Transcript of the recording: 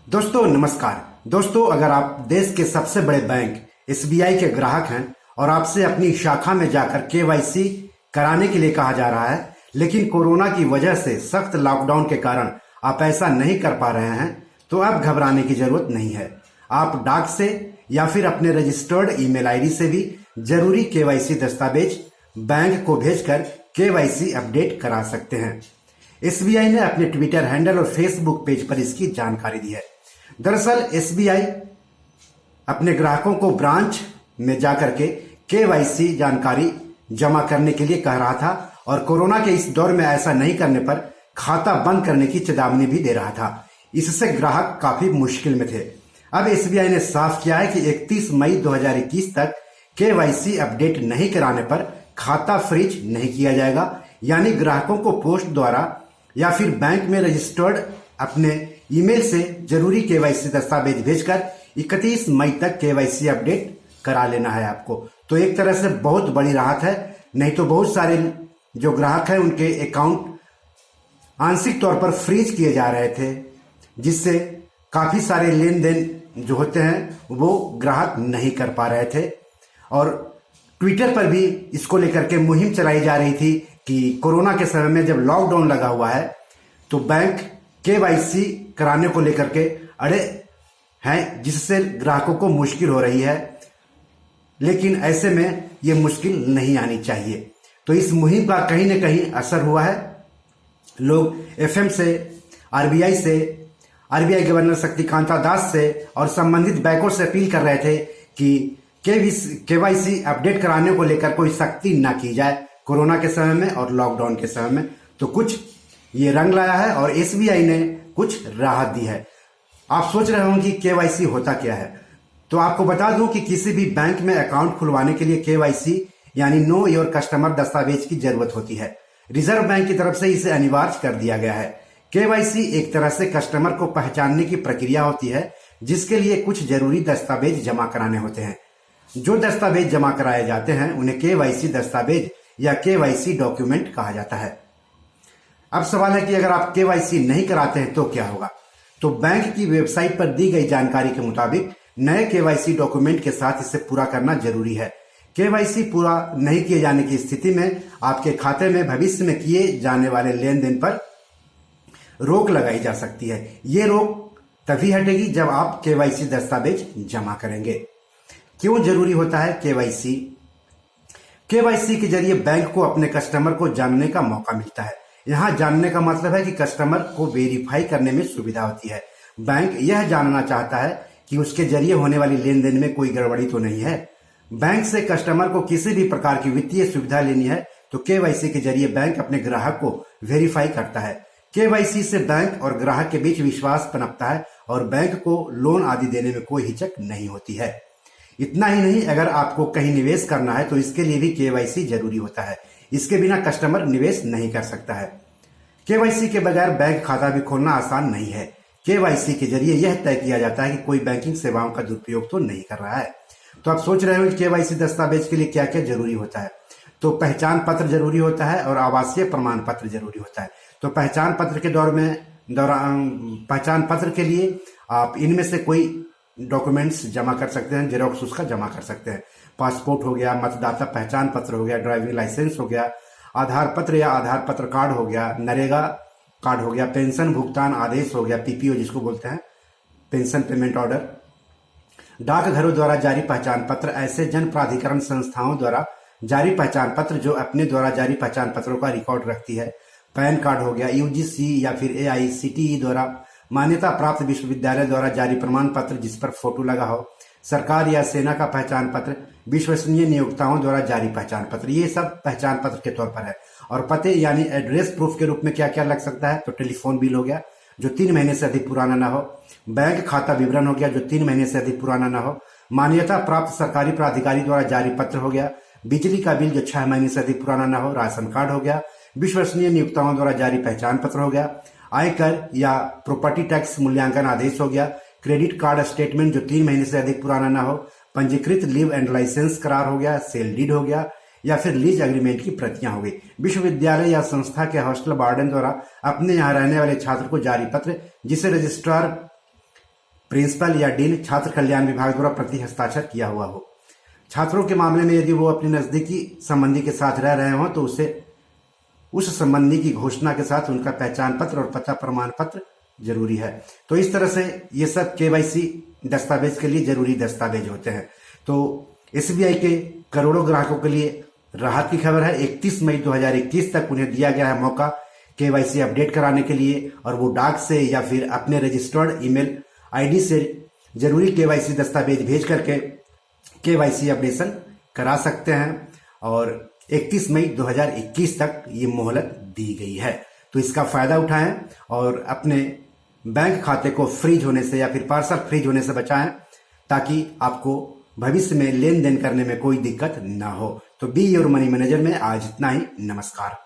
दोस्तों नमस्कार। दोस्तों, अगर आप देश के सबसे बड़े बैंक एसबीआई के ग्राहक हैं और आपसे अपनी शाखा में जाकर केवाईसी कराने के लिए कहा जा रहा है, लेकिन कोरोना की वजह से सख्त लॉकडाउन के कारण आप ऐसा नहीं कर पा रहे हैं, तो अब घबराने की जरूरत नहीं है। आप डाक से या फिर अपने रजिस्टर्ड ईमेल आईडी से भी जरूरी केवाईसी दस्तावेज बैंक को भेजकर केवाईसी अपडेट करा सकते हैं। एसबीआई ने अपने ट्विटर हैंडल और फेसबुक पेज पर इसकी जानकारी दी है। दरअसल एसबीआई अपने ग्राहकों को ब्रांच में जाकर के केवाईसी जानकारी जमा करने के लिए कह रहा था और कोरोना के इस दौर में ऐसा नहीं करने पर खाता बंद करने की चेतावनी भी दे रहा था। इससे ग्राहक काफी मुश्किल में थे। अब एसबीआई ने साफ किया है कि 31 मई 2021 तक केवाईसी अपडेट नहीं कराने पर खाता फ्रीज नहीं किया जाएगा, यानी ग्राहकों को पोस्ट द्वारा या फिर बैंक में रजिस्टर्ड अपने ईमेल से जरूरी केवाईसी दस्तावेज भेजकर 31 मई तक केवाईसी अपडेट करा लेना है आपको। तो एक तरह से बहुत बड़ी राहत है, नहीं तो बहुत सारे जो ग्राहक हैं उनके अकाउंट आंशिक तौर पर फ्रीज किए जा रहे थे, जिससे काफी सारे लेन देन जो होते हैं वो ग्राहक नहीं कर पा रहे थे। और ट्विटर पर भी इसको लेकर के मुहिम चलाई जा रही थी कि कोरोना के समय में जब लॉकडाउन लगा हुआ है तो बैंक केवाईसी कराने को लेकर के अड़े हैं, जिससे ग्राहकों को मुश्किल हो रही है। लेकिन ऐसे में ये मुश्किल नहीं आनी चाहिए। तो इस मुहिम का कहीं ना कहीं असर हुआ है। लोग एफएम से, आरबीआई गवर्नर शक्तिकांता दास से और संबंधित बैंकों से अपील कर रहे थे कि केवाईसी अपडेट कराने को लेकर कोई सख्ती ना की जाए कोरोना के समय में और लॉकडाउन के समय में। तो कुछ ये रंग लाया है और एसबीआई ने कुछ राहत दी है। आप सोच रहे होंगे कि केवाईसी होता क्या है, तो आपको बता दूं कि किसी भी बैंक में अकाउंट खुलवाने के लिए केवाईसी यानी नो योर कस्टमर दस्तावेज की जरूरत होती है। रिजर्व बैंक की तरफ से इसे अनिवार्य कर दिया गया है। केवाईसी एक तरह से कस्टमर को पहचानने की प्रक्रिया होती है, जिसके लिए कुछ जरूरी दस्तावेज जमा कराने होते हैं। जो दस्तावेज जमा कराए जाते हैं उन्हें केवाईसी दस्तावेज या केवाईसी डॉक्यूमेंट कहा जाता है। अब सवाल है कि अगर आप केवाईसी नहीं कराते हैं तो क्या होगा। तो बैंक की वेबसाइट पर दी गई जानकारी के मुताबिक नए केवाईसी डॉक्यूमेंट के साथ इसे पूरा करना जरूरी है। केवाईसी पूरा नहीं किए जाने की स्थिति में आपके खाते में भविष्य में किए जाने वाले लेन देन पर रोक लगाई जा सकती है। ये रोक तभी हटेगी जब आप केवाईसी दस्तावेज जमा करेंगे। क्यों जरूरी होता है केवाईसी? केवाईसी के जरिए बैंक को अपने कस्टमर को जानने का मौका मिलता है। यहाँ जानने का मतलब है कि कस्टमर को वेरीफाई करने में सुविधा होती है। बैंक यह जानना चाहता है कि उसके जरिए होने वाली लेन देन में कोई गड़बड़ी तो नहीं है। बैंक से कस्टमर को किसी भी प्रकार की वित्तीय सुविधा लेनी है तो केवाईसी के जरिए बैंक अपने ग्राहक को वेरीफाई करता है। केवाईसी से बैंक और ग्राहक के बीच विश्वास पनपता है और बैंक को लोन आदि देने में कोई हिचक नहीं होती है। इतना ही नहीं, अगर आपको कहीं निवेश करना है तो इसके लिए भी केवाईसी जरूरी होता है। इसके बिना कस्टमर निवेश नहीं कर सकता है। केवाईसी के बगैर बैंक खाता भी खोलना आसान नहीं है। केवाईसी के जरिए यह तय किया जाता है कि कोई बैंकिंग सेवाओं का दुरुपयोग तो नहीं कर रहा है। तो आप सोच रहे हो कि केवाईसी दस्तावेज के लिए क्या क्या जरूरी होता है। तो पहचान पत्र जरूरी होता है और आवासीय प्रमाण पत्र जरूरी होता है। तो पहचान पत्र के पहचान पत्र के लिए आप इनमें से कोई डॉक्यूमेंट्स जमा कर सकते हैं, जेरोक्स उसका जमा कर सकते हैं। पासपोर्ट हो गया, मतदाता पहचान पत्र हो गया, ड्राइविंग लाइसेंस हो गया, आधार पत्र या आधार पत्र कार्ड हो गया, नरेगा कार्ड हो गया, पेंशन भुगतान आदेश हो गया, पीपीओ जिसको बोलते हैं, पेंशन पेमेंट ऑर्डर, डाकघरों द्वारा जारी पहचान पत्र, ऐसे जन प्राधिकरण संस्थाओं द्वारा जारी पहचान पत्र जो अपने द्वारा जारी पहचान पत्रों का रिकॉर्ड रखती है, पैन कार्ड हो गया, यूजीसी या फिर एआईसीटीई द्वारा मान्यता प्राप्त विश्वविद्यालय द्वारा जारी प्रमाण पत्र जिस पर फोटो लगा हो, सरकार या सेना का पहचान पत्र, विश्वसनीय नियोक्ताओं द्वारा जारी पहचान पत्र, ये सब पहचान पत्र के तौर पर है। और पते यानी एड्रेस प्रूफ के रूप में क्या क्या लग सकता है, तो टेलीफोन बिल हो गया जो 3 महीने से अधिक पुराना ना हो, बैंक खाता विवरण हो गया जो 3 महीने से अधिक पुराना ना हो, मान्यता प्राप्त सरकारी प्राधिकारी द्वारा जारी पत्र हो गया, बिजली का बिल जो 6 महीने से अधिक पुराना ना हो, राशन कार्ड हो गया, विश्वसनीय नियोक्ताओं द्वारा जारी पहचान पत्र हो गया, आयकर या प्रॉपर्टी टैक्स मूल्यांकन आदेश हो गया, क्रेडिट कार्ड स्टेटमेंट जो 3 महीने से अधिक पुराना ना हो, पंजीकृत लीव एंड लाइसेंस करार हो गया, सेल डीड हो गया या फिर लीज एग्रीमेंट की प्रतियां हो गई, विश्वविद्यालय या संस्था के हॉस्टल वार्डन द्वारा अपने यहाँ रहने वाले छात्र को जारी पत्र जिसे रजिस्ट्रार प्रिंसिपल या डीन छात्र कल्याण विभाग द्वारा प्रति हस्ताक्षर किया हुआ हो। छात्रों के मामले में यदि वो अपने नजदीकी संबंधी के साथ रह रहे हों तो उसे उस संबंधी की घोषणा के साथ उनका पहचान पत्र और पता प्रमाण पत्र जरूरी है। तो इस तरह से ये सब केवाईसी दस्तावेज के लिए जरूरी दस्तावेज होते हैं। तो एसबीआई के करोड़ों ग्राहकों के लिए राहत की खबर है। 31 मई 2021 तक उन्हें दिया गया है मौका केवाईसी अपडेट कराने के लिए, और वो डाक से या फिर अपने रजिस्टर्ड ईमेल आईडी से जरूरी केवाईसी दस्तावेज भेज करके केवाईसी अपडेशन करा सकते हैं। और 31 मई 2021 तक ये मोहलत दी गई है। तो इसका फायदा उठाएं और अपने बैंक खाते को फ्रीज होने से या फिर पार्सल फ्रीज होने से बचाएं, ताकि आपको भविष्य में लेन देन करने में कोई दिक्कत ना हो। तो बी योर मनी मैनेजर में आज इतना ही। नमस्कार।